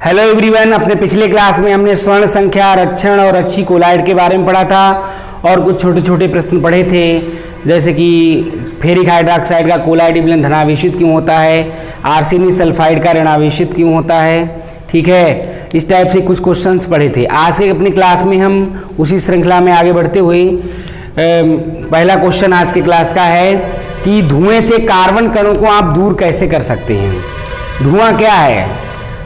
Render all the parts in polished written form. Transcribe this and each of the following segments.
Hello everyone, अपने पिछले class में हमने स्वर्ण संख्या, आरक्षण और अच्छी कोलाइड के बारे में पढ़ा था और कुछ छोटे छोटे प्रश्न पढ़े थे, जैसे कि फेरिक हाइड्रोक्साइड का कोलाइड विलयन धनावेशित क्यों होता है, आर्सेनिक सल्फाइड का ऋणावेशित क्यों होता है। ठीक है, इस टाइप से कुछ क्वेश्चंस पढ़े थे। आज के अपनी क्लास में हम उसी श्रृंखला में आगे बढ़ते हुए पहला क्वेश्चन आज के क्लास का है कि धुएं से कार्बन कणों को आप दूर कैसे कर सकते हैं। धुआं क्या है?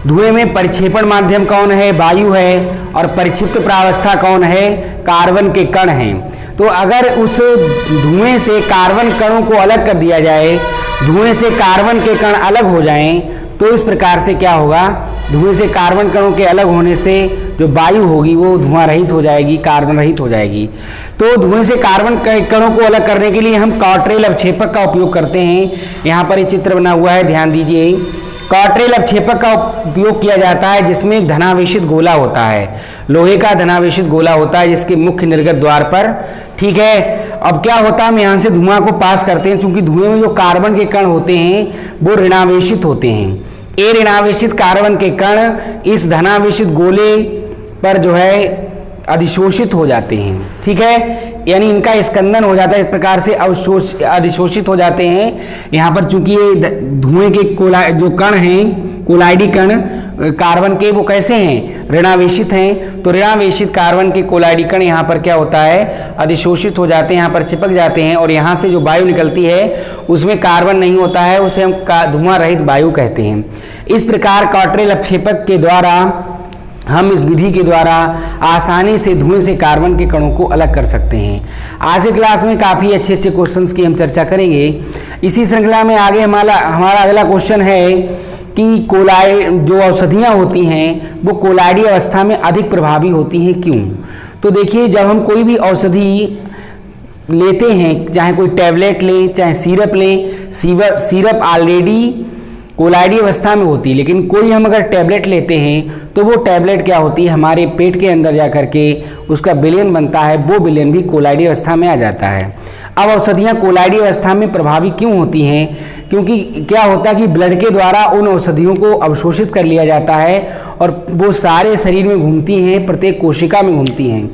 धुएं में परिक्षेपण माध्यम कौन है? वायु है। और परिक्षिप्त प्रावस्था कौन है? कार्बन के कण हैं। तो अगर उस धुएं से कार्बन कणों को अलग कर दिया जाए, धुएं से कार्बन के कण अलग हो जाएं, तो इस प्रकार से क्या होगा, धुएं से कार्बन कणों के अलग होने से जो वायु होगी वो धुआं रहित हो जाएगी, कार्बन रहित हो जाएगी। तो धुएं से कार्बन कणों को अलग करने के लिए हम कॉट्रेल अवक्षेपक का उपयोग करते हैं। यहाँ पर ये चित्र बना हुआ है, ध्यान दीजिए। कॉट्रेल अवक्षेपक का उपयोग किया जाता है जिसमें एक धनावेशित गोला होता है, लोहे का धनावेशित गोला होता है जिसके मुख्य निर्गत द्वार पर। ठीक है, अब क्या होता है, हम यहाँ से धुआं को पास करते हैं, क्योंकि धुएं में जो कार्बन के कण होते हैं वो ऋणावेशित होते हैं। ये ऋणावेशित कार्बन के कण इस धनावेशित गोले पर जो है अधिशोषित हो जाते हैं। ठीक है, यानी इनका स्कंदन हो जाता है, इस प्रकार से अधिशोषित हो जाते हैं। यहाँ पर चूंकि ये धुएं के जो कण हैं, कोलाइडी कण कार्बन के, वो कैसे हैं? ऋणावेशित हैं। तो ऋणावेशित कार्बन के कोलाइडी कण यहाँ पर क्या होता है, अधिशोषित हो जाते हैं, यहाँ पर चिपक जाते हैं, और यहाँ से जो वायु निकलती है उसमें कार्बन नहीं होता है, उसे हम धुआं रहित वायु कहते हैं। इस प्रकार कॉट्रेल अवक्षेपक के द्वारा हम इस विधि के द्वारा आसानी से धुएं से कार्बन के कणों को अलग कर सकते हैं। आज की क्लास में काफ़ी अच्छे अच्छे क्वेश्चंस की हम चर्चा करेंगे। इसी श्रृंखला में आगे हमारा अगला क्वेश्चन है कि कोलाइड जो औषधियाँ होती हैं वो कोलाइडी अवस्था में अधिक प्रभावी होती हैं, क्यों? तो देखिए, जब हम कोई भी औषधि लेते हैं, चाहे कोई टैबलेट लें चाहे सिरप लें, सिरप ऑलरेडी कोलाइडी अवस्था में होती है, लेकिन कोई हम अगर टैबलेट लेते हैं तो वो टैबलेट क्या होती है, हमारे पेट के अंदर जा करके उसका विलयन बनता है, वो विलयन भी कोलाइडी अवस्था में आ जाता है। अब औषधियाँ कोलाइडी अवस्था में प्रभावी क्यों होती हैं? क्योंकि क्या होता है कि ब्लड के द्वारा उन औषधियों को अवशोषित कर लिया जाता है और वो सारे शरीर में घूमती हैं, प्रत्येक कोशिका में घूमती हैं।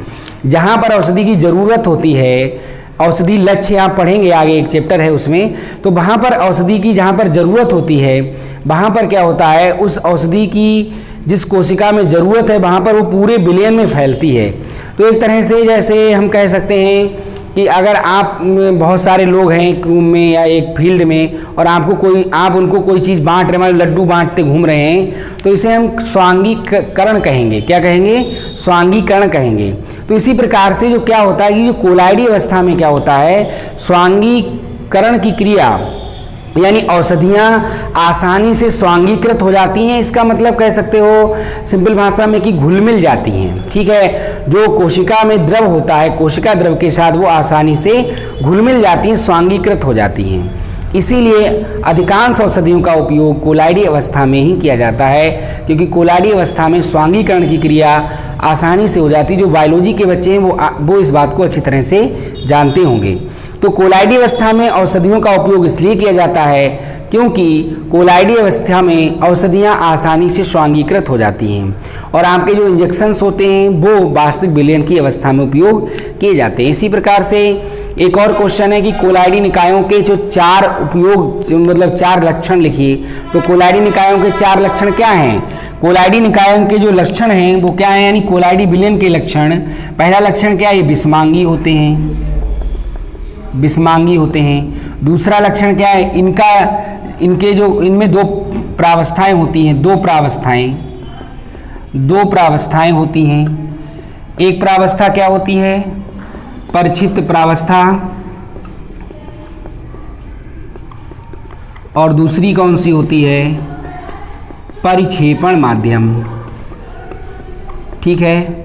जहाँ पर औषधि की ज़रूरत होती है, औषधि लक्ष्य आप पढ़ेंगे, आगे एक चैप्टर है उसमें, तो वहाँ पर औषधि की जहाँ पर ज़रूरत होती है वहाँ पर क्या होता है, उस औषधि की जिस कोशिका में ज़रूरत है वहाँ पर वो पूरे विलयन में फैलती है। तो एक तरह से जैसे हम कह सकते हैं कि अगर आप बहुत सारे लोग हैं एक रूम में या एक फील्ड में और आप उनको कोई चीज़ बांट रहे हैं, लड्डू बांटते घूम रहे हैं, तो इसे हम स्वांगीकरण कहेंगे। क्या कहेंगे? स्वांगीकरण कहेंगे। तो इसी प्रकार से जो क्या होता है कि जो कोलाइडी अवस्था में क्या होता है, स्वांगीकरण की क्रिया, यानी औषधियाँ आसानी से स्वांगीकृत हो जाती हैं। इसका मतलब कह सकते हो सिंपल भाषा में कि घुल मिल जाती हैं। ठीक है, जो कोशिका में द्रव होता है, कोशिका द्रव के साथ वो आसानी से घुल मिल जाती हैं, स्वांगीकृत हो जाती हैं। इसीलिए अधिकांश औषधियों का उपयोग कोलाइडी अवस्था में ही किया जाता है, क्योंकि कोलाइडी अवस्था में स्वांगीकरण की क्रिया आसानी से हो जाती है। जो बायोलॉजी के बच्चे हैं वो इस बात को अच्छी तरह से जानते होंगे। तो कोलाइडी अवस्था में औषधियों का उपयोग इसलिए किया जाता है क्योंकि कोलाइडी अवस्था में औषधियाँ आसानी से स्वांगीकृत हो जाती हैं और आपके जो इंजेक्शन्स होते हैं वो वास्तविक विलयन की अवस्था में उपयोग किए जाते हैं। इसी प्रकार से एक और क्वेश्चन है कि कोलाइडी निकायों के जो चार लक्षण लिखिए। तो कोलाइडी निकायों के 4 लक्षण क्या हैं? कोलाइडी निकायों के जो लक्षण हैं वो क्या हैं, यानी कोलाइडी विलयन के लक्षण। पहला लक्षण क्या है? ये विषमांगी होते हैं, विषमांगी होते हैं। दूसरा लक्षण क्या है? इनमें 2 प्रावस्थाएं होती हैं, 2 प्रावस्थाएं होती हैं। एक प्रावस्था क्या होती है? परिक्षिप्त प्रावस्था, और दूसरी कौन सी होती है? परिक्षेपण माध्यम। ठीक है,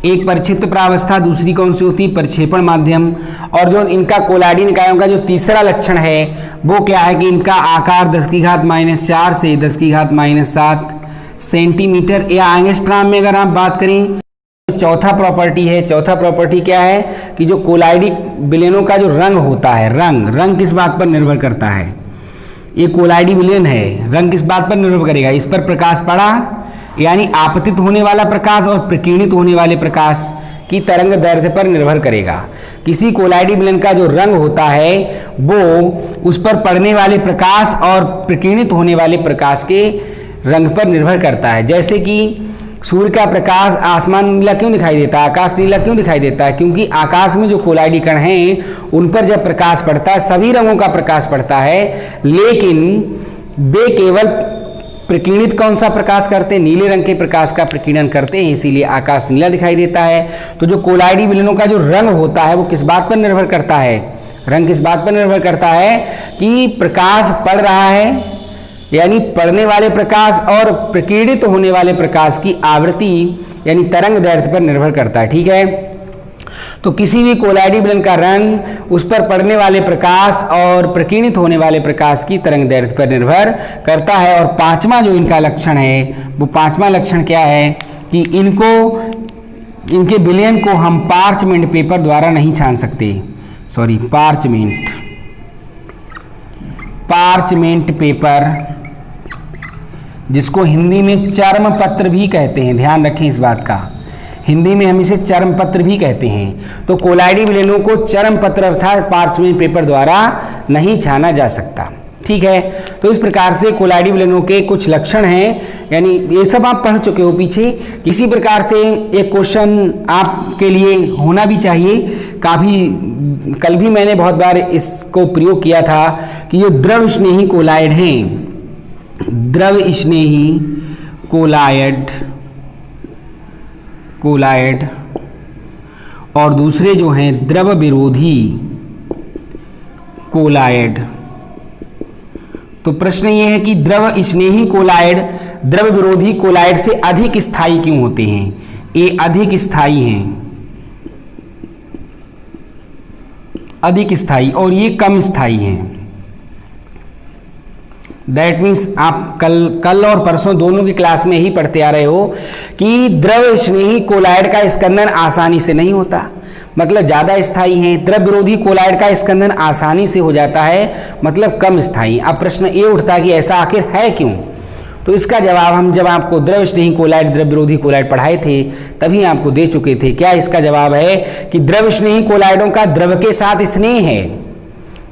एक परिक्षिप्त प्रावस्था, दूसरी कौन सी होती है? परिक्षेपण माध्यम। और जो इनका कोलाइडी निकायों का जो तीसरा लक्षण है वो क्या है कि इनका आकार 10⁻⁴ से 10⁻⁷ सेंटीमीटर या एंगस्ट्रॉम में अगर आप बात करें। चौथा प्रॉपर्टी है, चौथा प्रॉपर्टी क्या है कि जो कोलाइडी विलयनों का जो रंग होता है, रंग किस बात पर निर्भर करता है? ये कोलाइडी विलयन है। रंग किस बात पर निर्भर करेगा? इस पर प्रकाश पड़ा यानी आपतित होने वाला प्रकाश और प्रकीर्णित होने वाले प्रकाश की तरंग दैर्घ्य पर निर्भर करेगा। किसी कोलाइडी विलयन का जो रंग होता है वो उस पर पड़ने वाले प्रकाश और प्रकीर्णित होने वाले प्रकाश के रंग पर निर्भर करता है। जैसे कि सूर्य का प्रकाश आसमान नीला क्यों दिखाई देता है, आकाश नीला क्यों दिखाई देता है? क्योंकि आकाश में जो कोलाइडी कण हैं उन पर जब प्रकाश पड़ता है सभी रंगों का प्रकाश पड़ता है, लेकिन वे केवल प्रकीर्णित कौन सा प्रकाश करते हैं? नीले रंग के प्रकाश का प्रकीर्णन करते हैं, इसीलिए आकाश नीला दिखाई देता है। तो जो कोलाइडी विलयनों का जो रंग होता है वो किस बात पर निर्भर करता है? रंग किस बात पर निर्भर करता है कि प्रकाश पड़ रहा है यानी पड़ने वाले प्रकाश और प्रकीर्णित होने वाले प्रकाश की आवृत्ति यानी तरंग दैर्घ्य पर निर्भर करता है। ठीक है, तो किसी भी कोलाइडी विलयन का रंग उस पर पड़ने वाले प्रकाश और प्रकीर्णित होने वाले प्रकाश की तरंग दैर्घ्य पर निर्भर करता है। और पांचवा जो इनका लक्षण है वो पांचवा लक्षण क्या है कि इनके विलयन को हम पार्चमेंट पेपर द्वारा नहीं छान सकते। सॉरी, पार्चमेंट पेपर, जिसको हिंदी में चर्म पत्र भी कहते हैं, ध्यान रखें इस बात का, हिंदी में हम इसे चर्म पत्र भी कहते हैं। तो कोलाइडी विलयनों को चर्म पत्र अर्थात पार्चमेंट पेपर द्वारा नहीं छाना जा सकता। ठीक है, तो इस प्रकार से कोलाइडी विलयनों के कुछ लक्षण हैं, यानी ये सब आप पढ़ चुके हो पीछे। इसी प्रकार से एक क्वेश्चन आपके लिए होना भी चाहिए, काफ़ी कल भी मैंने बहुत बार इसको प्रयोग किया था कि जो द्रव स्नेही कोलाइड हैं, द्रव स्नेही कोलाइड और दूसरे जो हैं द्रव विरोधी कोलाइड। तो प्रश्न ये है कि द्रव स्नेही कोलाइड द्रव विरोधी कोलाइड से अधिक स्थायी क्यों होते हैं? ये अधिक स्थायी हैं, अधिक स्थायी, और ये कम स्थायी हैं। दैट मीन्स आप कल और परसों दोनों की क्लास में ही पढ़ते आ रहे हो कि द्रव स्नेही कोलाइड का स्कंदन आसानी से नहीं होता, मतलब ज़्यादा स्थायी हैं। द्रव विरोधी कोलाइड का स्कंदन आसानी से हो जाता है, मतलब कम स्थायी। अब प्रश्न ये उठता है कि ऐसा आखिर है क्यों? तो इसका जवाब हम जब आपको द्रव स्नेही कोलाइड द्रव विरोधी कोलाइड पढ़ाए थे तभी आपको दे चुके थे। क्या इसका जवाब है कि द्रव स्नेही कोलाइडों का द्रव के साथ स्नेह है।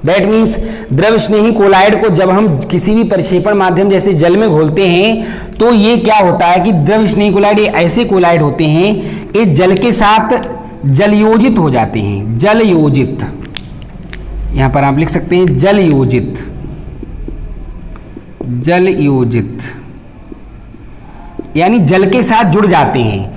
दैट मीन्स द्रव स्नेही कोलाइड को जब हम किसी भी परिक्षेपण माध्यम जैसे जल में घोलते हैं तो ये क्या होता है कि द्रव स्नेही कोलाइड ऐसे कोलाइड होते हैं ये जल के साथ जलयोजित हो जाते हैं। जलयोजित, यहां पर आप लिख सकते हैं जलयोजित, जलयोजित यानी जल के साथ जुड़ जाते हैं।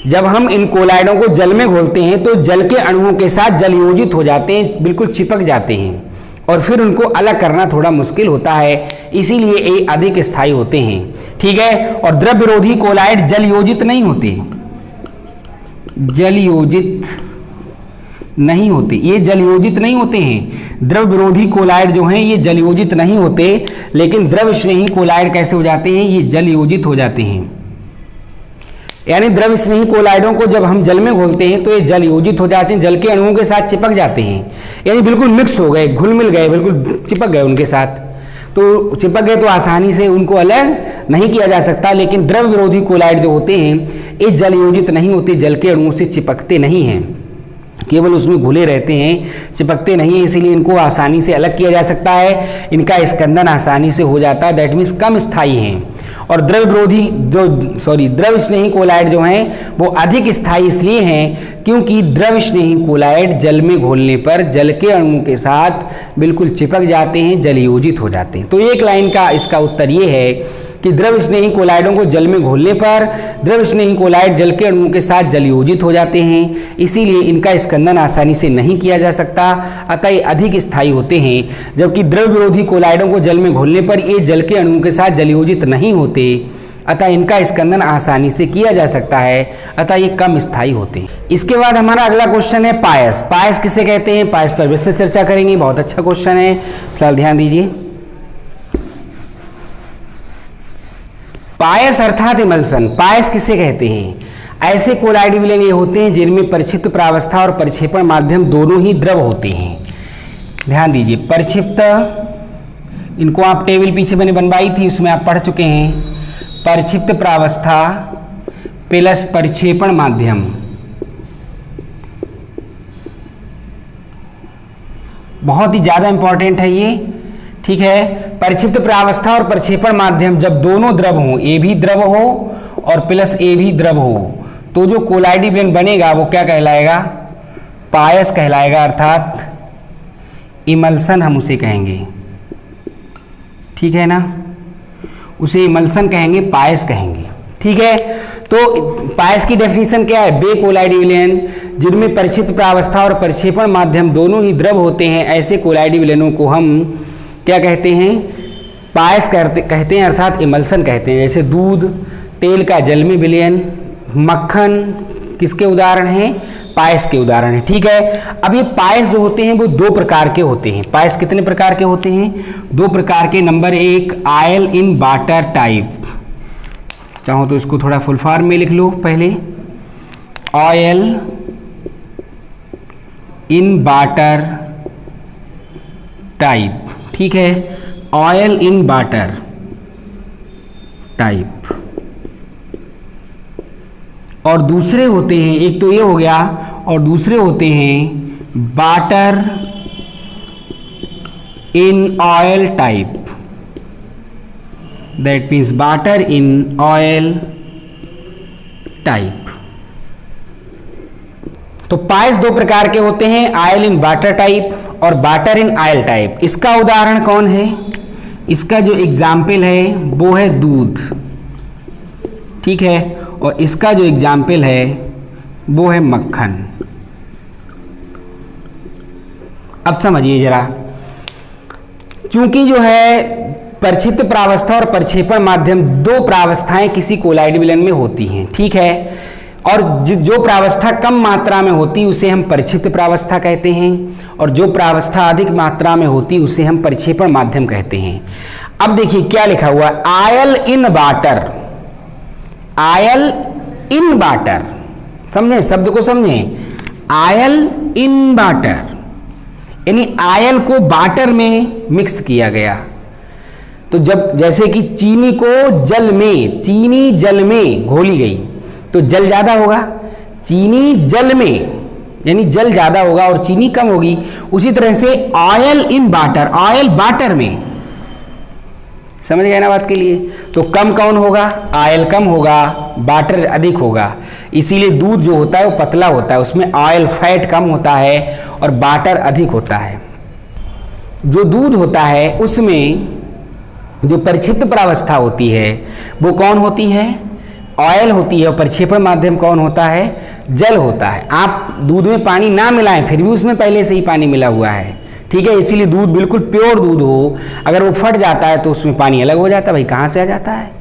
जब हम इन कोलाइडों को जल में घोलते हैं तो जल के अणुओं के साथ जलयोजित हो जाते हैं, बिल्कुल चिपक जाते हैं, और फिर उनको अलग करना थोड़ा मुश्किल होता है, इसीलिए ये अधिक स्थायी होते हैं। ठीक है, और द्रव विरोधी कोलाइड जलयोजित नहीं होते, जलयोजित नहीं होते, ये जलयोजित नहीं होते हैं। द्रव विरोधी कोलाइड जो हैं ये जलयोजित नहीं होते, लेकिन द्रव स्नेही कोलाइड कैसे हो जाते हैं? ये जलयोजित हो जाते हैं। यानी द्रव स्नेही कोलाइडों को जब हम जल में घोलते हैं तो ये जलयोजित हो जाते हैं, जल के अणुओं के साथ चिपक जाते हैं, यानी बिल्कुल मिक्स हो गए, घुल मिल गए, बिल्कुल चिपक गए उनके साथ। तो चिपक गए तो आसानी से उनको अलग नहीं किया जा सकता। लेकिन द्रव विरोधी कोलाइड जो होते हैं ये जलयोजित नहीं होते, जल के अणुओं से चिपकते नहीं हैं, केवल उसमें घुले रहते हैं, चिपकते नहीं हैं, इसीलिए इनको आसानी से अलग किया जा सकता है, इनका स्कंदन आसानी से हो जाता है। दैट मीन्स कम स्थायी हैं। और द्रव विरोधी द्रव स्नेही कोलाइड जो हैं वो अधिक स्थायी इसलिए हैं क्योंकि द्रव स्नेही कोलाइड जल में घोलने पर जल के अणुओं के साथ बिल्कुल चिपक जाते हैं, जलयोजित हो जाते हैं। तो एक लाइन का इसका उत्तर ये है कि द्रव स्नेही कोलाइडों को जल में घोलने पर द्रव स्नेही कोलाइड जल के अणुओं के साथ जलयोजित हो जाते हैं, इसीलिए इनका स्कंदन आसानी से नहीं किया जा सकता, अतः ये अधिक स्थायी होते हैं। जबकि द्रव विरोधी कोलाइडों को जल में घोलने पर ये जल के अणुओं के साथ जलयोजित नहीं होते, अतः इनका स्कंदन आसानी से किया जा सकता है, अतः ये कम स्थायी होते हैं। इसके बाद हमारा अगला क्वेश्चन है पायस। पायस किसे कहते हैं? पायस पर विस्तृत चर्चा करेंगे, बहुत अच्छा क्वेश्चन है, फिलहाल ध्यान दीजिए। पायस अर्थात इमल्सन। पायस किसे कहते हैं? ऐसे कोलाइड विलयन ये होते हैं जिनमें परिक्षिप्त प्रावस्था और परिक्षेपण माध्यम दोनों ही द्रव होते हैं। ध्यान दीजिए, परिक्षिप्त इनको आप टेबल पीछे मैंने बनवाई थी, उसमें आप पढ़ चुके हैं। परिक्षिप्त प्रावस्था प्लस परिक्षेपण माध्यम, बहुत ही ज़्यादा इंपॉर्टेंट है ये, ठीक है। परिक्षिप्त प्रावस्था और प्रक्षेपण माध्यम जब दोनों द्रव हों, ए भी द्रव हो और प्लस ए भी द्रव हो, तो जो कोलाइडी विलयन बनेगा वो क्या कहलाएगा? पायस कहलाएगा, अर्थात इमल्सन हम उसे कहेंगे, ठीक है ना, उसे इमल्सन कहेंगे, पायस कहेंगे, ठीक है। तो पायस की डेफिनेशन क्या है? वे कोलाइडी विलयन जिनमें परिक्षिप्त प्रावस्था और प्रक्षेपण माध्यम दोनों ही द्रव होते हैं, ऐसे कोलाइडी विलयनों को हम क्या कहते हैं? पायस कहते हैं, अर्थात इमल्सन कहते हैं। जैसे दूध, तेल का जल में विलयन, मक्खन किसके उदाहरण हैं? पायस के उदाहरण हैं, ठीक है। अब ये पायस जो होते हैं वो दो प्रकार के होते हैं। पायस कितने प्रकार के होते हैं? दो प्रकार के। नंबर एक, ऑयल इन वाटर टाइप, चाहो तो इसको थोड़ा फुल फॉर्म में लिख लो पहले, ऑयल इन वाटर टाइप, ठीक है, ऑयल इन वाटर टाइप। और दूसरे होते हैं, एक तो ये हो गया, और दूसरे होते हैं water in oil type, that means water in oil type. तो पायस दो प्रकार के होते हैं, ऑयल इन वाटर टाइप और वाटर इन ऑयल टाइप। इसका उदाहरण कौन है? इसका जो एग्जाम्पल है वो है दूध, ठीक है, और इसका जो एग्जाम्पल है वो है मक्खन। अब समझिए जरा, चूंकि जो है परिक्षिप्त प्रावस्था और प्रक्षेपण माध्यम दो प्रावस्थाएं किसी कोलाइड विलयन में होती हैं, ठीक है, और जो प्रावस्था कम मात्रा में होती है उसे हम परिक्षिप्त प्रावस्था कहते हैं, और जो प्रावस्था अधिक मात्रा में होती है उसे हम परिक्षेपण माध्यम कहते हैं। अब देखिए क्या लिखा हुआ, oil in water, oil in water, समझे शब्द को, समझे, ऑयल इन वाटर, यानी ऑयल को वाटर में मिक्स किया गया। तो जब जैसे कि चीनी को जल में, चीनी जल में घोली गई तो जल ज्यादा होगा, चीनी जल में यानी जल ज्यादा होगा और चीनी कम होगी। उसी तरह से oil in water, oil water में, समझ गए ना बात के लिए। तो कम कौन होगा? ऑयल कम होगा, वाटर अधिक होगा। इसीलिए दूध जो होता है वो पतला होता है, उसमें ऑयल फैट कम होता है और वाटर अधिक होता है। जो दूध होता है उसमें जो परिक्षिप्त प्रावस्था होती है वो कौन होती है? ऑयल होती है, और प्रक्षेपण माध्यम कौन होता है? जल होता है। आप दूध में पानी ना मिलाएं फिर भी उसमें पहले से ही पानी मिला हुआ है, ठीक है। इसीलिए दूध बिल्कुल प्योर दूध हो, अगर वो फट जाता है तो उसमें पानी अलग हो जाता है, भाई कहाँ से आ जाता है?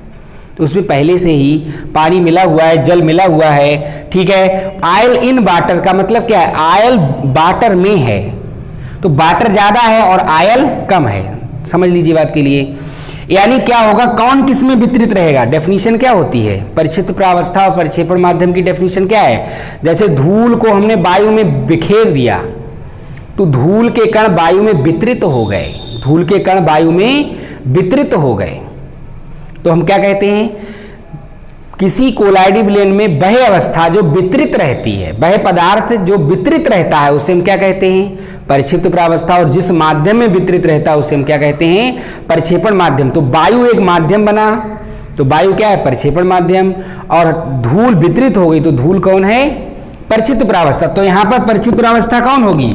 तो उसमें पहले से ही पानी मिला हुआ है, जल मिला हुआ है, ठीक है। ऑयल इन वाटर का मतलब क्या है? ऑयल वाटर में है, तो वाटर ज़्यादा है और ऑयल कम है, समझ लीजिए बात के लिए। यानी क्या होगा, कौन किस में वितरित रहेगा? डेफिनेशन क्या होती है? परिक्षिप्त प्रावस्था और प्रक्षेपण माध्यम की डेफिनेशन क्या है? जैसे धूल को हमने वायु में बिखेर दिया तो धूल के कण वायु में वितरित हो गए, धूल के कण वायु में वितरित हो गए, तो हम क्या कहते हैं? किसी कोलाइडी विलयन में वह अवस्था जो वितरित रहती है, वह पदार्थ जो वितरित रहता है उसे हम क्या कहते हैं? परिक्षिप्त प्रावस्था। और जिस माध्यम में वितरित रहता है उसे हम क्या कहते हैं? प्रक्षेपण माध्यम। तो वायु एक माध्यम बना, तो वायु क्या है? प्रक्षेपण माध्यम। और धूल वितरित हो गई तो धूल कौन है? परिक्षिप्त प्रावस्था। तो यहाँ पर परिक्षिप्त प्रावस्था कौन होगी?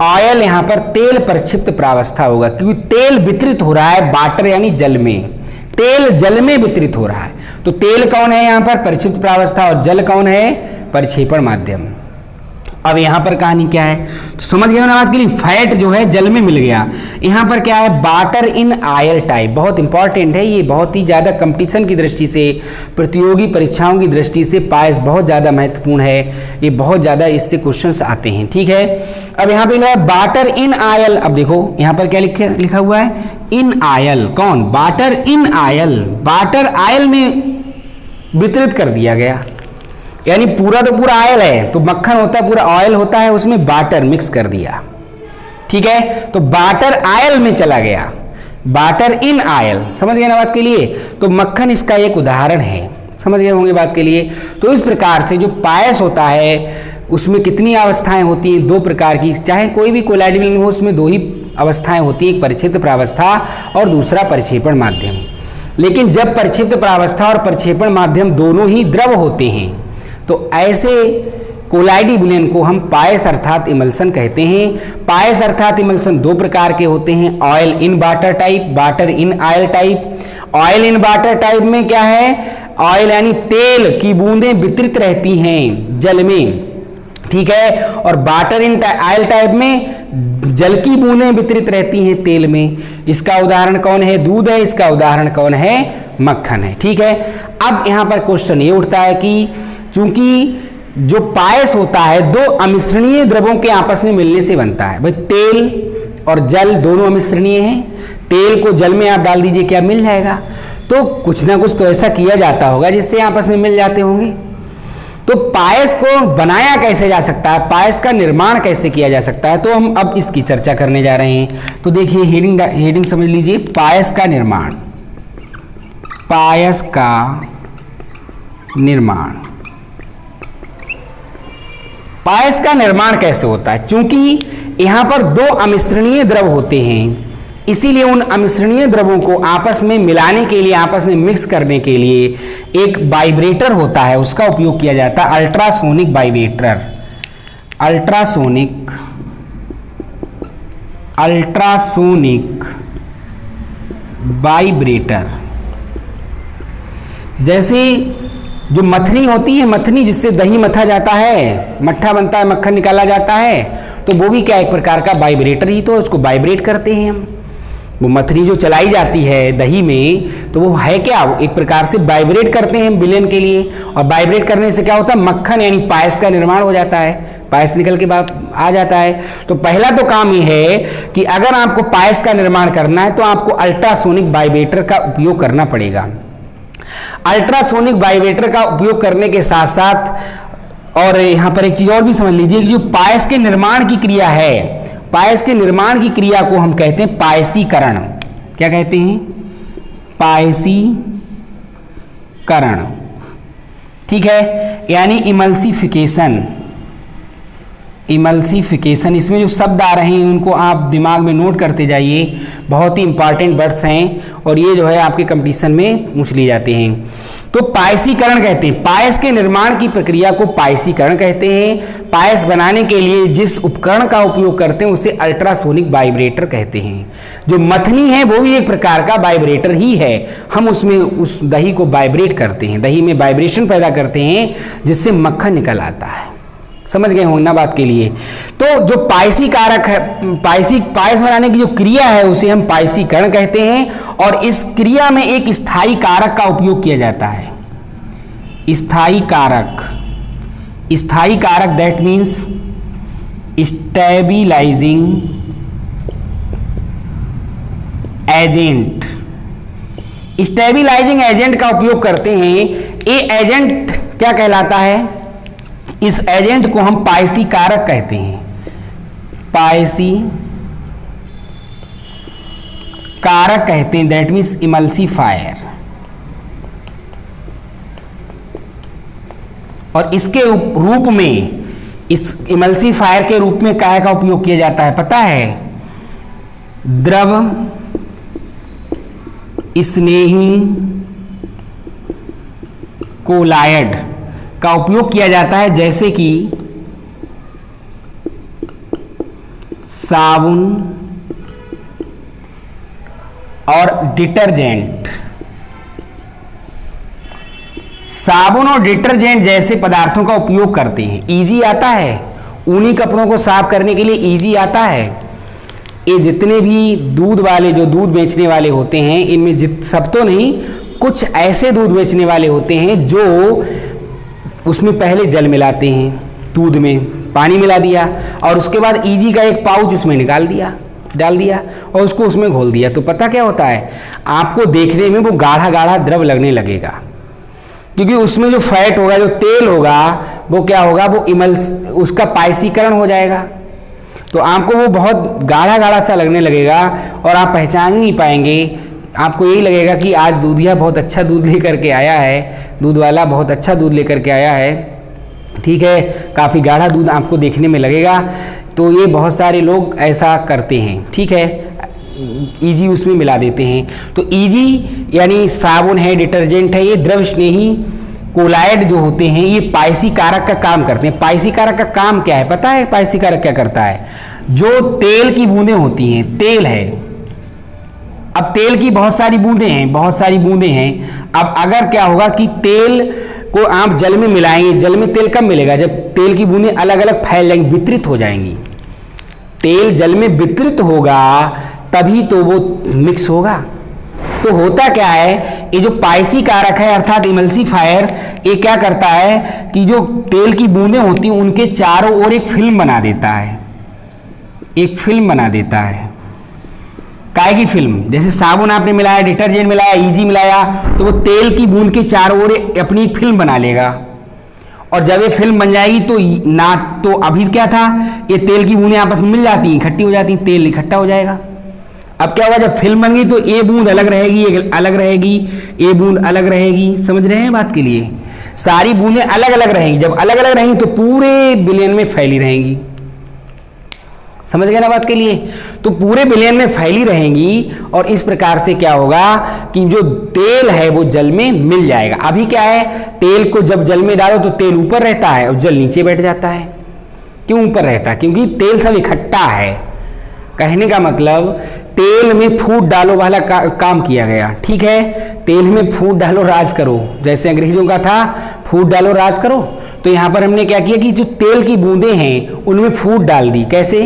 ऑयल। यहाँ पर तेल परिक्षिप्त प्रावस्था होगा, क्योंकि तेल वितरित हो रहा है वाटर यानी जल में, तेल जल में वितरित हो रहा है। तो तेल कौन है यहाँ पर? परिक्षिप्त प्रावस्था, और जल कौन है? प्रक्षेपण माध्यम। अब यहाँ पर कहानी क्या है तो समझ गए ना बात के लिए। फैट जो है जल में मिल गया, यहाँ पर क्या है? Water in oil type. बहुत इंपॉर्टेंट है ये, बहुत ही ज़्यादा कंपटीशन की दृष्टि से, प्रतियोगी परीक्षाओं की दृष्टि से पायस बहुत ज़्यादा महत्वपूर्ण है, ये बहुत ज़्यादा इससे क्वेश्चंस आते हैं, ठीक है। अब यहाँ पे वाटर इन ऑयल, अब देखो यहाँ पर क्या लिखा हुआ है? In oil. कौन? Water in oil, water oil में वितरित कर दिया गया, यानी पूरा तो पूरा ऑयल है, तो मक्खन होता है पूरा ऑयल होता है, उसमें वाटर मिक्स कर दिया, ठीक है। तो वाटर ऑयल में चला गया, बाटर इन ऑयल, समझ गए ना बात के लिए। तो मक्खन इसका एक उदाहरण है, समझ गए होंगे बात के लिए। तो इस प्रकार से जो पायस होता है उसमें कितनी अवस्थाएं होती हैं, 2 प्रकार की। चाहे कोई भी कोलाइड विलयन हो उसमें 2 ही अवस्थाएं होती हैं, एक परिक्षिप्त प्रावस्था और दूसरा परिक्षेपण माध्यम। लेकिन जब परिक्षिप्त प्रावस्था और परिक्षेपण माध्यम दोनों ही द्रव होते हैं तो ऐसे कोलाइडी विलयन को हम पायस अर्थात इमल्सन कहते हैं। पायस अर्थात इमल्सन 2 प्रकार के होते हैं, oil in water type, water in oil type. Oil in water type में क्या है, ऑयल यानी तेल की बूंदें वितरित रहती हैं जल में, ठीक है। और वाटर इन ऑयल टाइप में जल की बूंदें वितरित रहती हैं तेल में। इसका उदाहरण कौन है, दूध है। इसका उदाहरण कौन है, मक्खन है, ठीक है। अब यहां पर क्वेश्चन ये उठता है कि चूंकि जो पायस होता है 2 अमिश्रणीय द्रवों के आपस में मिलने से बनता है। भाई तेल और जल दोनों अमिश्रणीय हैं, तेल को जल में आप डाल दीजिए, क्या मिल जाएगा। तो कुछ ना कुछ तो ऐसा किया जाता होगा जिससे आपस में मिल जाते होंगे। तो पायस को बनाया कैसे जा सकता है, पायस का निर्माण कैसे किया जा सकता है, तो हम अब इसकी चर्चा करने जा रहे हैं। तो देखिए हेडिंग समझ लीजिए, पायस का निर्माण। पायस का निर्माण, पायस का निर्माण कैसे होता है। चूंकि यहां पर 2 अमिश्रणीय द्रव होते हैं, इसीलिए उन अमिश्रणीय द्रवों को आपस में मिलाने के लिए, आपस में मिक्स करने के लिए एक वाइब्रेटर होता है, उसका उपयोग किया जाता है, अल्ट्रासोनिक वाइब्रेटर। Ultrasonic vibrator. जैसे जो मथनी होती है, मथनी जिससे दही मथा जाता है, मट्ठा बनता है, मक्खन निकाला जाता है, तो वो भी क्या एक प्रकार का वाइब्रेटर ही, तो उसको वाइब्रेट करते हैं हम। वो मथनी जो चलाई जाती है दही में, तो वो है क्या, एक प्रकार से वाइब्रेट करते हैं विलयन के लिए। और वाइब्रेट करने से क्या होता है, मक्खन यानी पायस का निर्माण हो जाता है, पायस निकल के आ जाता है। तो पहला तो काम ये है कि अगर आपको पायस का निर्माण करना है तो आपको अल्ट्रासोनिक वाइब्रेटर का उपयोग करना पड़ेगा। अल्ट्रासोनिक वाइब्रेटर का उपयोग करने के साथ साथ, और यहां पर एक चीज और भी समझ लीजिए कि जो पायस के निर्माण की क्रिया है, पायस के निर्माण की क्रिया को हम कहते हैं पायसीकरण। क्या कहते हैं, पायसीकरण, ठीक है, यानी इमल्सिफिकेशन। इमल्सिफिकेशन, इसमें जो शब्द आ रहे हैं उनको आप दिमाग में नोट करते जाइए, बहुत ही इंपॉर्टेंट वर्ड्स हैं और ये जो है आपके कंपटीशन में पूछ लिए जाते हैं। तो पायसीकरण कहते हैं, पायस के निर्माण की प्रक्रिया को पायसीकरण कहते हैं। पायस बनाने के लिए जिस उपकरण का उपयोग करते हैं उसे अल्ट्रासोनिक वाइब्रेटर कहते हैं। जो मथनी है वो भी एक प्रकार का वाइब्रेटर ही है, हम उसमें उस दही को वाइब्रेट करते हैं, दही में वाइब्रेशन पैदा करते हैं जिससे मक्खन निकल आता है। समझ गए होंगे ना बात के लिए। तो जो पायसी कारक है, पायस बनाने की जो क्रिया है उसे हम पायसीकरण कहते हैं। और इस क्रिया में एक स्थायी कारक का उपयोग किया जाता है, स्थायी कारक। स्थायी कारक that means stabilising agent. Stabilising agent का उपयोग करते हैं। ये एजेंट क्या कहलाता है, इस एजेंट को हम पायसी कारक कहते हैं, पायसी कारक कहते हैं, दैट मीन्स इमल्सिफायर। और इसके रूप में, इस इमल्सिफायर के रूप में काय का उपयोग किया जाता है पता है, द्रव स्नेही कोलायड का उपयोग किया जाता है, जैसे कि साबुन और डिटर्जेंट। साबुन और डिटर्जेंट जैसे पदार्थों का उपयोग करते हैं। इजी आता है, ऊनी कपड़ों को साफ करने के लिए इजी आता है। ये जितने भी दूध वाले, जो दूध बेचने वाले होते हैं, इनमें सब तो नहीं, कुछ ऐसे दूध बेचने वाले होते हैं जो उसमें पहले जल मिलाते हैं, दूध में पानी मिला दिया और उसके बाद इजी का एक पाउच उसमें डाल दिया और उसको उसमें घोल दिया। तो पता क्या होता है, आपको देखने में वो गाढ़ा गाढ़ा द्रव लगने लगेगा, क्योंकि उसमें जो फैट होगा, जो तेल होगा, वो क्या होगा, वो उसका पायसीकरण हो जाएगा। तो आपको वो बहुत गाढ़ा गाढ़ा सा लगने लगेगा और आप पहचान नहीं पाएंगे। आपको यही लगेगा कि आज दूधिया बहुत अच्छा दूध लेकर के आया है, दूध वाला बहुत अच्छा दूध लेकर के आया है, ठीक है, काफ़ी गाढ़ा दूध आपको देखने में लगेगा। तो ये बहुत सारे लोग ऐसा करते हैं, ठीक है, ईजी उसमें मिला देते हैं। तो ईजी यानी साबुन है, डिटर्जेंट है, ये द्रव स्नेही कोलाइड जो होते हैं ये पायसी कारक का काम करते हैं। पायसी कारक का काम क्या है पता है? पायसी कारक क्या करता है? जो तेल की बूंदें होती हैं, तेल है, अब तेल की बहुत सारी बूंदें हैं, बहुत सारी बूंदें हैं। अब अगर क्या होगा कि तेल को आप जल में मिलाएंगे, जल में तेल कब मिलेगा? जब तेल की बूंदें अलग अलग फैल जाएंगी, वितरित हो जाएंगी। तेल जल में वितरित होगा तभी तो वो मिक्स होगा। तो होता क्या है, ये जो पायसी कारक है अर्थात इमल्सिफायर, ये क्या करता है कि जो तेल की बूंदें होती हैं उनके चारों ओर एक फिल्म बना देता है, एक फिल्म बना देता है। काय की फिल्म? जैसे साबुन आपने मिलाया, डिटर्जेंट मिलाया, ईजी मिलाया, तो वो तेल की बूंद के चारों ओर अपनी एक फिल्म बना लेगा। और जब ये फिल्म बन जाएगी तो ना, तो अभी क्या था, ये तेल की बूंदें आपस में मिल जाती हैं, इकट्ठी हो जाती हैं, तेल इकट्ठा हो जाएगा। अब क्या होगा, जब फिल्म बन गई तो ये बूंद अलग रहेगी, ये अलग रहेगी, ये बूंद अलग रहेगी। समझ रहे हैं बात के लिए? सारी बूंदें अलग अलग रहेंगी। जब अलग अलग रहेंगी तो पूरे बिलियन में फैली रहेंगी। समझ गए ना बात के लिए? तो पूरे बिलियन में फैली रहेंगी और इस प्रकार से क्या होगा कि जो तेल है वो जल में मिल जाएगा। अभी क्या है, तेल को जब जल में डालो तो तेल ऊपर रहता है और जल नीचे बैठ जाता है। क्यों ऊपर रहता है? क्योंकि तेल सब इकट्ठा है। कहने का मतलब तेल में फूट डालो वाला काम किया गया, ठीक है, तेल में फूट डालो राज करो, जैसे अंग्रेजों का था फूट डालो राज करो। तो यहां पर हमने क्या किया कि जो तेल की बूंदें हैं उनमें फूट डाल दी। कैसे?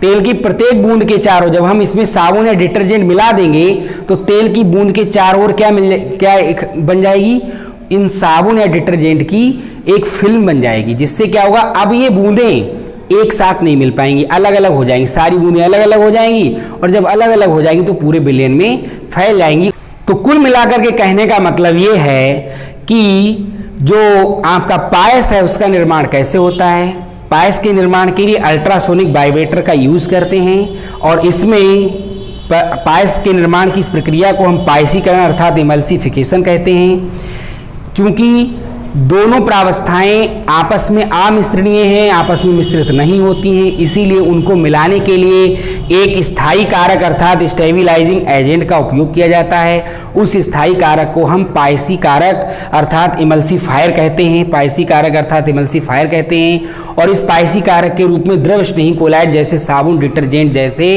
तेल की प्रत्येक बूंद के चारों, जब हम इसमें साबुन या डिटर्जेंट मिला देंगे तो तेल की बूंद के चारों ओर क्या बन जाएगी? इन साबुन या डिटर्जेंट की एक फिल्म बन जाएगी, जिससे क्या होगा, अब ये बूंदें एक साथ नहीं मिल पाएंगी, अलग अलग हो जाएंगी, सारी बूंदें अलग अलग हो जाएंगी और जब अलग अलग हो जाएंगी तो पूरे बिलियन में फैल जाएंगी। तो कुल मिलाकर के कहने का मतलब ये है कि जो आपका पायस है उसका निर्माण कैसे होता है। पायस के निर्माण के लिए अल्ट्रासोनिक वाइब्रेटर का यूज करते हैं और इसमें पायस के निर्माण की इस प्रक्रिया को हम पायसीकरण अर्थात इमल्सिफिकेशन कहते हैं। चूंकि दोनों प्रावस्थाएं आपस में अमिश्रणीय हैं, आपस में मिश्रित नहीं होती हैं, इसीलिए उनको मिलाने के लिए एक स्थायी कारक अर्थात स्टेबिलाइजिंग एजेंट का उपयोग किया जाता है। उस स्थायी कारक को हम पायसी कारक अर्थात इमल्सिफायर कहते हैं, पायसी कारक अर्थात इमल्सिफायर कहते हैं। और इस पायसी कारक के रूप में द्रव स्नेही कोलाइड जैसे साबुन, डिटर्जेंट जैसे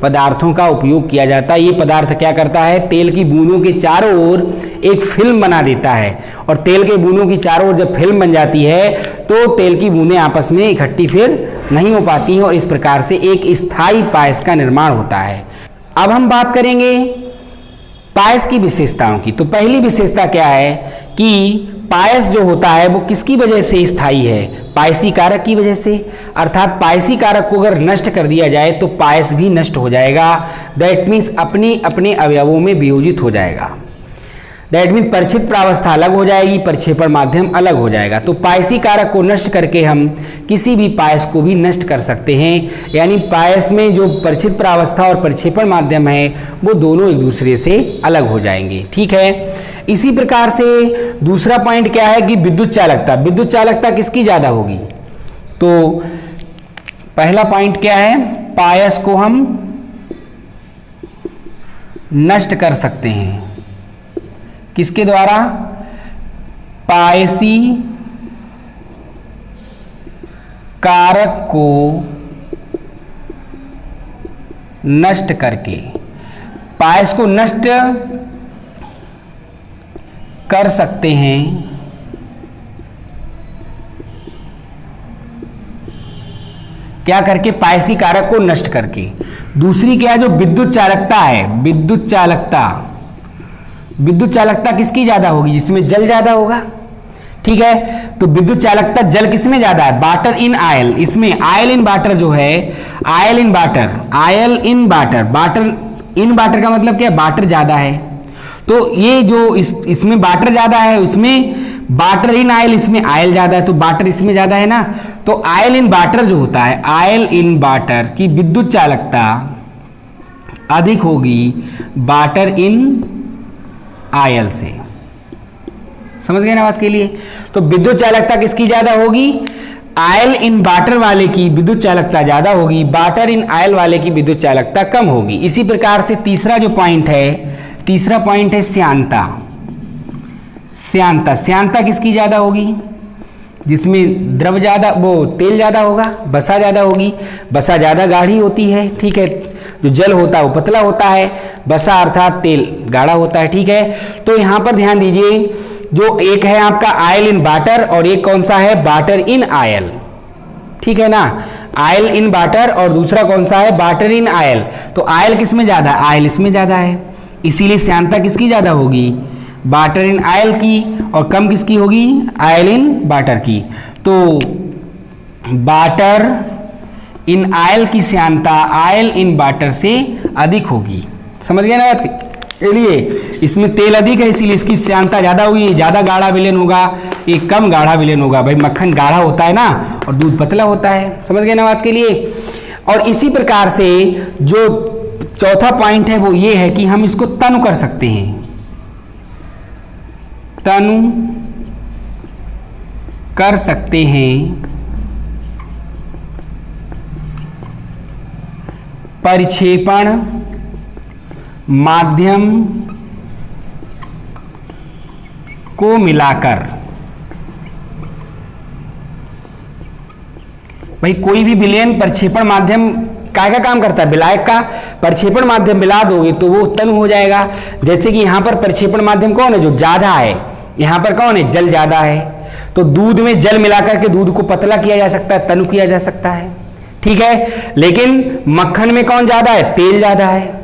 पदार्थों का उपयोग किया जाता है। ये पदार्थ क्या करता है, तेल की बूंदों के चारों ओर एक फिल्म बना देता है और तेल के बूंदों की चारों ओर जब फिल्म बन जाती है तो तेल की बूंदें आपस में इकट्ठी फिर नहीं हो पाती हैं और इस प्रकार से एक स्थायी पायस का निर्माण होता है। अब हम बात करेंगे पायस की विशेषताओं की। तो पहली विशेषता क्या है कि पायस जो होता है वो किसकी वजह से स्थायी है? पायसी कारक की वजह से। अर्थात पायसी कारक को अगर नष्ट कर दिया जाए तो पायस भी नष्ट हो जाएगा। दैट मीन्स अपने अवयवों में वियोजित हो जाएगा। दैट मीन्स परिक्षेप प्रावस्था अलग हो जाएगी, परिक्षेपण माध्यम अलग हो जाएगा। तो पायसी कारक को नष्ट करके हम किसी भी पायस को भी नष्ट कर सकते हैं। यानी पायस में जो परिक्षेप प्रावस्था और परिक्षेपण माध्यम है वो दोनों एक दूसरे से अलग हो जाएंगे, ठीक है। इसी प्रकार से दूसरा पॉइंट क्या है कि विद्युत चालकता। विद्युत चालकता किसकी ज़्यादा होगी? तो पहला पॉइंट क्या है, पायस को हम नष्ट कर सकते हैं किसके द्वारा? पायसी कारक को नष्ट करके। पायस को नष्ट कर सकते हैं क्या करके? पायसी कारक को नष्ट करके। दूसरी क्या है, जो विद्युत चालकता है, विद्युत चालकता। विद्युत चालकता किसकी ज्यादा होगी? जिसमें जल ज्यादा होगा, ठीक है। तो विद्युत चालकता जल किसमें ज्यादा है? Water in oil. इसमें आयल इन वाटर जो है, oil in water, oil in water, water in water का मतलब क्या है? वाटर ज्यादा है। तो ये जो इसमें वाटर ज्यादा है, उसमें बाटर इन आयल, इसमें आयल ज्यादा है तो बाटर इसमें ज्यादा है ना, तो आयल इन बाटर जो होता है, आयल इन बाटर की विद्युत चालकता अधिक होगी बाटर इन आयल से। समझ गए ना बात के लिए? तो विद्युत चालकता किसकी ज्यादा होगी? आयल इन बाटर वाले की विद्युत चालकता ज्यादा होगी, बाटर इन आयल वाले की विद्युत चालकता कम होगी। इसी प्रकार से तीसरा जो पॉइंट है, तीसरा पॉइंट है श्यानता। श्यानता, श्यानता किसकी ज्यादा होगी? जिसमें द्रव ज्यादा, वो तेल ज्यादा होगा, बसा ज्यादा होगी। बसा ज्यादा गाढ़ी होती है, ठीक है, जो जल होता है वो पतला होता है, बसा अर्थात तेल गाढ़ा होता है, ठीक है। तो यहां पर ध्यान दीजिए, जो एक है आपका आयल इन बाटर और एक कौन सा है? बाटर इन आयल, ठीक है ना। आयल इन बाटर और दूसरा कौन सा है? बाटर इन आयल। तो आयल किसमें ज्यादा? आयल इसमें ज्यादा है, इसीलिए श्यानता किसकी ज्यादा होगी? बाटर इन आयल की, और कम किसकी होगी? आयल इन बाटर की। तो बाटर इन आयल की श्यानता आयल इन बाटर से अधिक होगी। समझ गए ना बात? चलिए, इसमें तेल अधिक है इसीलिए इसकी श्यानता ज्यादा हुई, ज्यादा गाढ़ा विलयन होगा, एक कम गाढ़ा विलयन होगा। भाई मक्खन गाढ़ा होता है ना और दूध पतला होता है। समझ गए ना बात के लिए? और इसी प्रकार से जो चौथा पॉइंट है वो ये है कि हम इसको तनु कर सकते हैं। तनु कर सकते हैं परिक्षेपण माध्यम को मिलाकर। भाई कोई भी विलयन प्रक्षेपण माध्यम का काम करता है? विलायक का प्रक्षेपण माध्यम मिला दोगे तो वो तनु हो जाएगा। जैसे कि यहां पर प्रक्षेपण माध्यम कौन है? जो ज्यादा है, यहां पर कौन है? जल ज्यादा है, तो दूध में जल मिलाकर के दूध को पतला किया जा सकता है, तनु किया जा सकता है, ठीक है। लेकिन मक्खन में कौन ज्यादा है? तेल ज्यादा है।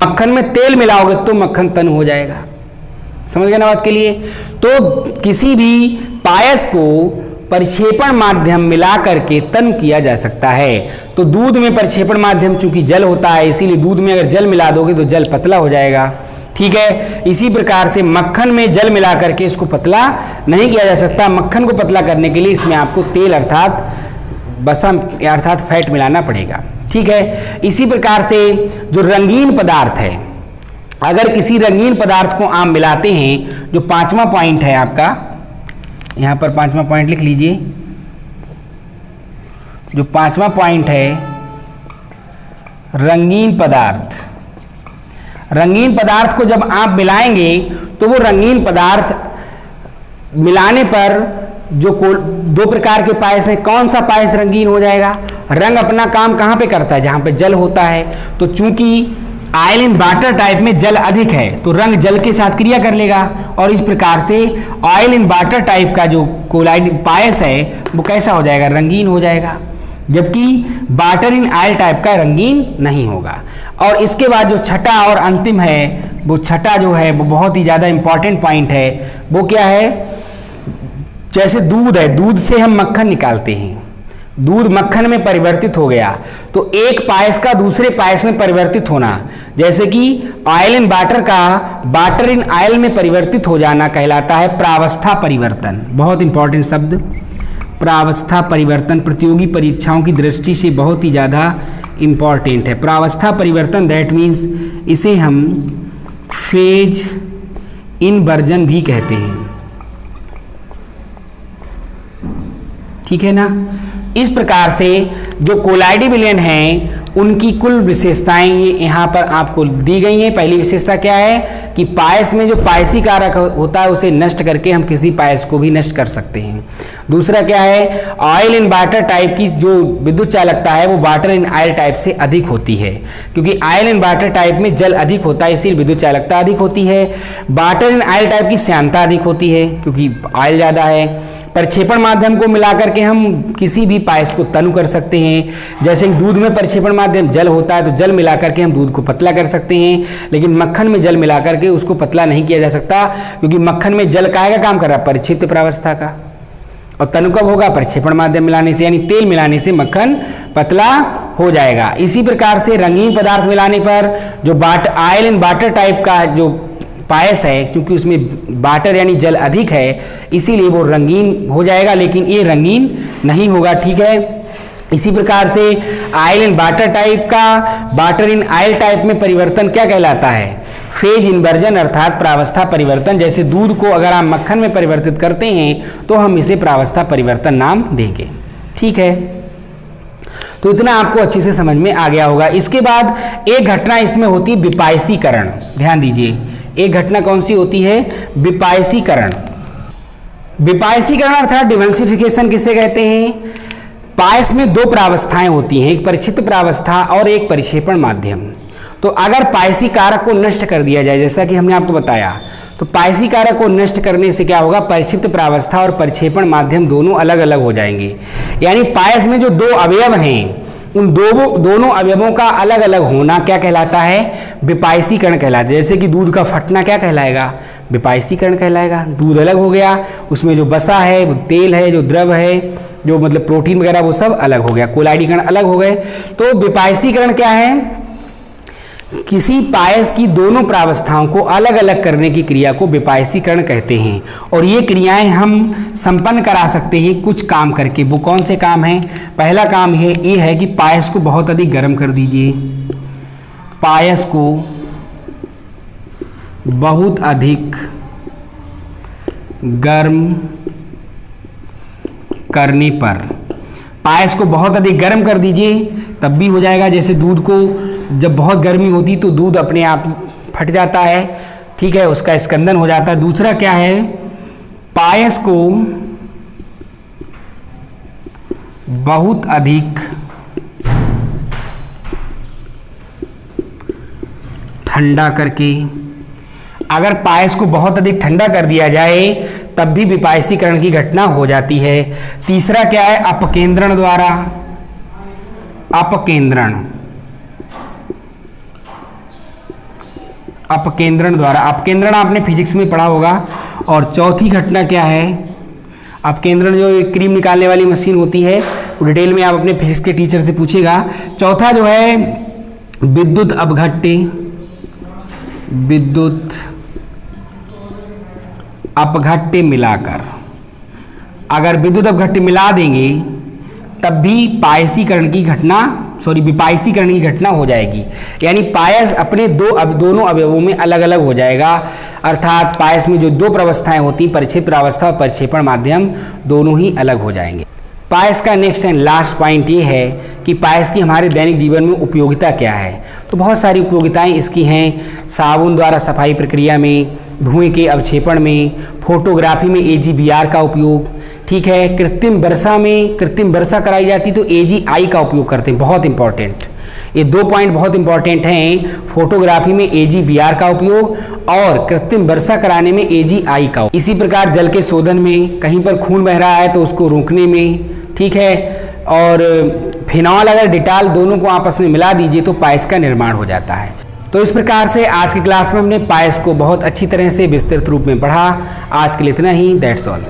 मक्खन में तेल मिलाओगे तो मक्खन तनु हो जाएगा। समझ गए ना बात के लिए? तो किसी भी पायस को प्रक्षेपण माध्यम मिला करके तनु किया जा सकता है। तो दूध में प्रक्षेपण माध्यम चूंकि जल होता है, इसीलिए दूध में अगर जल मिला दोगे तो जल पतला हो जाएगा, ठीक है। इसी प्रकार से मक्खन में जल मिला करके इसको पतला नहीं किया जा सकता। मक्खन को पतला करने के लिए इसमें आपको तेल अर्थात बसा अर्थात फैट मिलाना पड़ेगा, ठीक है। इसी प्रकार से जो रंगीन पदार्थ है, अगर किसी रंगीन पदार्थ को आप मिलाते हैं, जो पांचवा पॉइंट है आपका, यहां पर पांचवा पॉइंट लिख लीजिए। जो पांचवा पॉइंट है रंगीन पदार्थ। रंगीन पदार्थ को जब आप मिलाएंगे तो वो रंगीन पदार्थ मिलाने पर जो दो प्रकार के पायस हैं, कौन सा पायस रंगीन हो जाएगा? रंग अपना काम कहां पे करता है? जहां पे जल होता है। तो चूंकि आयल इन वाटर टाइप में जल अधिक है तो रंग जल के साथ क्रिया कर लेगा, और इस प्रकार से ऑयल इन वाटर टाइप का जो कोलाइड पायस है वो कैसा हो जाएगा? रंगीन हो जाएगा, जबकि वाटर इन आयल टाइप का रंगीन नहीं होगा। और इसके बाद जो छठा और अंतिम है, वो छठा जो है वो बहुत ही ज्यादा इंपॉर्टेंट पॉइंट है। वो क्या है? जैसे दूध है, दूध से हम मक्खन निकालते हैं, दूध मक्खन में परिवर्तित हो गया, तो एक पायस का दूसरे पायस में परिवर्तित होना, जैसे कि ऑयल इन वाटर का वाटर इन ऑयल में परिवर्तित हो जाना कहलाता है प्रावस्था परिवर्तन। बहुत इंपॉर्टेंट शब्द प्रावस्था परिवर्तन, प्रतियोगी परीक्षाओं की दृष्टि से बहुत ही ज़्यादा इंपॉर्टेंट है। प्रावस्था परिवर्तन दैट मीन्स इसे हम फेज इनवर्जन भी कहते हैं, ठीक है ना। इस प्रकार से जो कोलाइडी विलयन हैं उनकी कुल विशेषताएं यहाँ पर आपको दी गई हैं। पहली विशेषता क्या है कि पायस में जो पायसी कारक होता है उसे नष्ट करके हम किसी पायस को भी नष्ट कर सकते हैं। दूसरा क्या है? ऑयल इन वाटर टाइप की जो विद्युत चालकता है वो वाटर इन ऑयल टाइप से अधिक होती है, क्योंकि ऑयल इन वाटर टाइप में जल अधिक होता है इसलिए विद्युत चालकता अधिक होती है। वाटर इन ऑयल टाइप की श्यानता अधिक होती है क्योंकि ऑयल ज़्यादा है। प्रक्षेपण माध्यम को मिलाकर के हम किसी भी पायस को तनु कर सकते हैं। जैसे कि दूध में प्रक्षेपण माध्यम जल होता है तो जल मिलाकर के हम दूध को पतला कर सकते हैं, लेकिन मक्खन में जल मिलाकर के उसको पतला नहीं किया जा सकता, क्योंकि मक्खन में जल काहे का काम कर रहा है? परिक्षिप्त प्रावस्था का। और तनु कब होगा? प्रक्षेपण माध्यम मिलाने से, यानी तेल मिलाने से मक्खन पतला हो जाएगा। इसी प्रकार से रंगीन पदार्थ मिलाने पर जो ऑयल इन वाटर टाइप का जो पायस है, क्योंकि उसमें वाटर यानी जल अधिक है, इसीलिए वो रंगीन हो जाएगा, लेकिन ये रंगीन नहीं होगा। ठीक है, इसी प्रकार से आयल इन वाटर टाइप का वाटर इन आयल टाइप में परिवर्तन क्या कहलाता है? फेज इन्वर्जन अर्थात प्रावस्था परिवर्तन। जैसे दूध को अगर आप मक्खन में परिवर्तित करते हैं तो हम इसे प्रावस्था परिवर्तन नाम देंगे। ठीक है, तो इतना आपको अच्छे से समझ में आ गया होगा। इसके बाद एक घटना इसमें होती है विपायसीकरण। ध्यान दीजिए, एक घटना कौन सी होती है? विपायसीकरण। विपायसीकरण अर्थात डिवल्सिफिकेशन किसे कहते हैं? पायस में दो प्रावस्थाएं होती हैं, एक परिक्षिप्त प्रावस्था और एक परिक्षेपण माध्यम। तो अगर पायसी कारक को नष्ट कर दिया जाए, जैसा कि हमने आपको बताया, तो पायसी कारक को नष्ट करने से क्या होगा? परिक्षिप्त प्रावस्था और परिक्षेपण माध्यम दोनों अलग अलग हो जाएंगे। यानी पायस में जो दो अवयव हैं, उन दोनों अवयवों का अलग अलग होना क्या कहलाता है? विपायसीकरण कहलाता है। जैसे कि दूध का फटना क्या कहलाएगा? विपायसीकरण कहलाएगा। दूध अलग हो गया, उसमें जो बसा है, वो तेल है, जो द्रव है, जो मतलब प्रोटीन वगैरह, वो सब अलग हो गया, कोलाइडीकरण अलग हो गए। तो विपायसीकरण क्या है? किसी पायस की दोनों प्रावस्थाओं को अलग अलग करने की क्रिया को विपायसीकरण कहते हैं। और ये क्रियाएं हम संपन्न करा सकते हैं कुछ काम करके। वो कौन से काम हैं? पहला काम ये है कि पायस को बहुत अधिक गर्म कर दीजिए। पायस को बहुत अधिक गर्म करने पर, पायस को बहुत अधिक गर्म कर दीजिए, तब भी हो जाएगा। जैसे दूध को जब बहुत गर्मी होती तो दूध अपने आप फट जाता है, ठीक है, उसका स्कंदन हो जाता है। दूसरा क्या है? पायस को बहुत अधिक ठंडा करके, अगर पायस को बहुत अधिक ठंडा कर दिया जाए तब भी विपायसीकरण की घटना हो जाती है। तीसरा क्या है? अपकेंद्रण द्वारा। अपकेंद्रण, अपकेंद्रण द्वारा, अपकेंद्रण आपने फिजिक्स में पढ़ा होगा। और चौथी घटना क्या है? अपकेंद्रण जो क्रीम निकालने वाली मशीन होती है, वो डिटेल में आप अपने फिजिक्स के टीचर से पूछेगा। चौथा जो है विद्युत अपघट्य। विद्युत अपघट्य मिलाकर, अगर विद्युत अपघट्य मिला देंगे तब भी पायसीकरण की घटना, विपायसीकरण की घटना हो जाएगी। यानी पायस अपने दोनों अवयवों में अलग अलग हो जाएगा। अर्थात पायस में जो दो प्रावस्थाएं होती, परिक्षेप्त प्रावस्था और परिक्षेपण माध्यम, दोनों ही अलग हो जाएंगे। पायस का नेक्स्ट एंड लास्ट पॉइंट ये है कि पायस की हमारे दैनिक जीवन में उपयोगिता क्या है। तो बहुत सारी उपयोगिताएं इसकी हैं। साबुन द्वारा सफाई प्रक्रिया में, धुएं के अवक्षेपण में, फोटोग्राफी में AGVR का उपयोग, ठीक है, कृत्रिम वर्षा में, कृत्रिम वर्षा कराई जाती तो AGI का उपयोग करते हैं, बहुत इंपॉर्टेंट। ये दो पॉइंट बहुत इंपॉर्टेंट हैं। फोटोग्राफी में AGVR का उपयोग और कृत्रिम वर्षा कराने में AGI का उपयोग। इसी प्रकार जल के शोधन में, कहीं पर खून बह रहा है तो उसको रोकने में, ठीक है, और फिनॉल अगर डिटॉल दोनों को आपस में मिला दीजिए तो पायस का निर्माण हो जाता है। तो इस प्रकार से आज की क्लास में हमने पायस को बहुत अच्छी तरह से विस्तृत रूप में पढ़ा। आज के लिए इतना ही, दैट्स ऑल।